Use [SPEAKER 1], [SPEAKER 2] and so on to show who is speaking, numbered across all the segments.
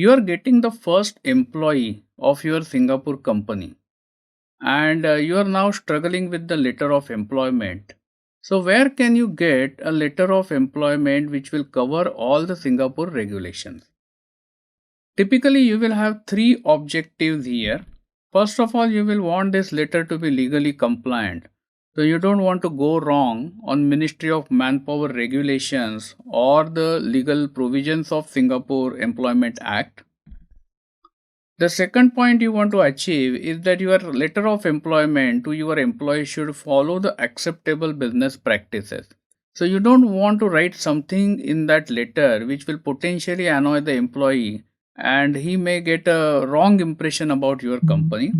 [SPEAKER 1] You are getting the first employee of your Singapore company, and you are now struggling with the letter of employment. So, where can you get a letter of employment which will cover all the Singapore regulations? Typically, you will have three objectives here. First of all, you will want this letter to be legally compliant. So you don't want to go wrong on Ministry of Manpower regulations or the legal provisions of Singapore Employment Act. The second point you want to achieve is that your letter of employment to your employee should follow the acceptable business practices. So you don't want to write something in that letter which will potentially annoy the employee and he may get a wrong impression about your company.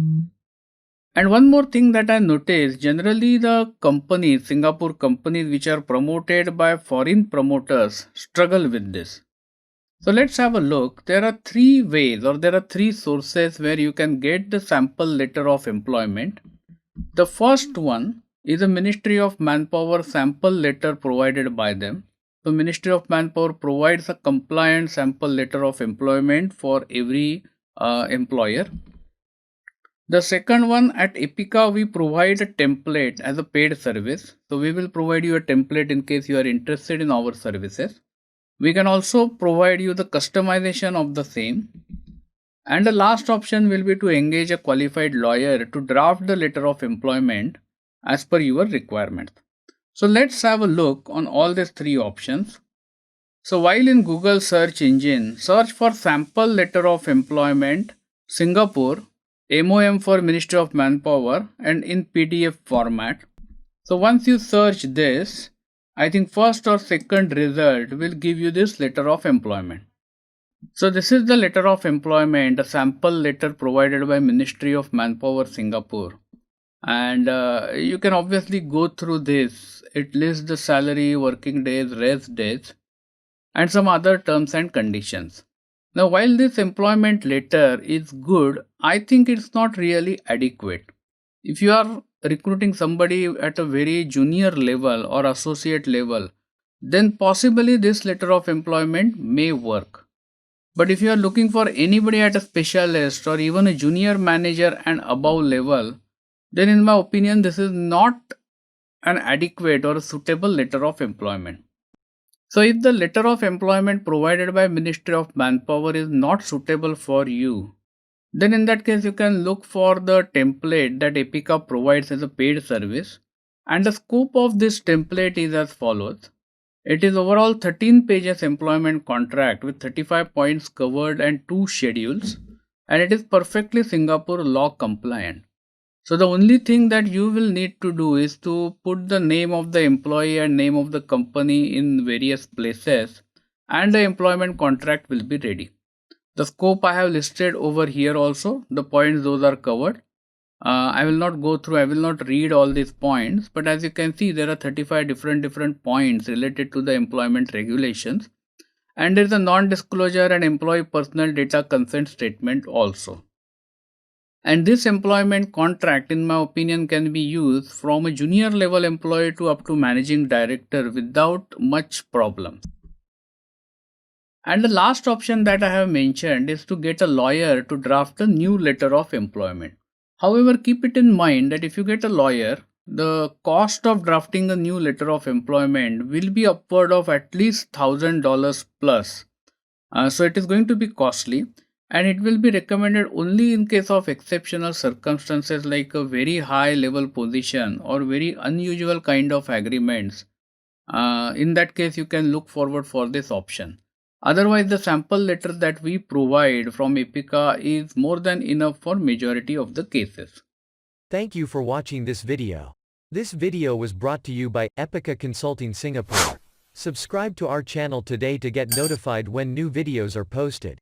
[SPEAKER 1] And one more thing that I noticed, generally the companies, Singapore companies which are promoted by foreign promoters struggle with this. So let's have a look. There are three ways or there are three sources where you can get the sample letter of employment. The first one is a Ministry of Manpower sample letter provided by them. The Ministry of Manpower provides a compliant sample letter of employment for every employer. The second one, at Epica, we provide a template as a paid service. So we will provide you a template in case you are interested in our services. We can also provide you the customization of the same. And the last option will be to engage a qualified lawyer to draft the letter of employment as per your requirements. So let's have a look on all these three options. So while in Google search engine, search for sample letter of employment, Singapore, MOM for Ministry of Manpower, and in PDF format. So once you search this, I think first or second result will give you this letter of employment. So this is the letter of employment, a sample letter provided by Ministry of Manpower Singapore. And you can obviously go through this. It lists the salary, working days, rest days, and some other terms and conditions. Now, while this employment letter is good, I think it's not really adequate. If you are recruiting somebody at a very junior level or associate level, then possibly this letter of employment may work. But if you are looking for anybody at a specialist or even a junior manager and above level, then in my opinion, this is not an adequate or a suitable letter of employment. So if the letter of employment provided by Ministry of Manpower is not suitable for you, then in that case you can look for the template that Epica provides as a paid service. And the scope of this template is as follows. It is overall 13 pages employment contract with 35 points covered and 2 schedules, and it is perfectly Singapore law compliant. So the only thing that you will need to do is to put the name of the employee and name of the company in various places, and the employment contract will be ready. The scope I have listed over here also, the points those are covered. I will not go through, I will not read all these points, but as you can see there are 35 different points related to the employment regulations, and there is a non-disclosure and employee personal data consent statement also. And this employment contract, in my opinion, can be used from a junior level employee to up to managing director without much problem. And the last option that I have mentioned is to get a lawyer to draft a new letter of employment. However, keep it in mind that if you get a lawyer, the cost of drafting a new letter of employment will be upward of at least $1,000 plus. So it is going to be costly. And it will be recommended only in case of exceptional circumstances like a very high level position or very unusual kind of agreements. In that case, you can look forward for this option. Otherwise, the sample letter that we provide from Epica is more than enough for majority of the cases.
[SPEAKER 2] Thank you for watching this video. This video was brought to you by Epica Consulting Singapore. Subscribe to our channel today to get notified when new videos are posted.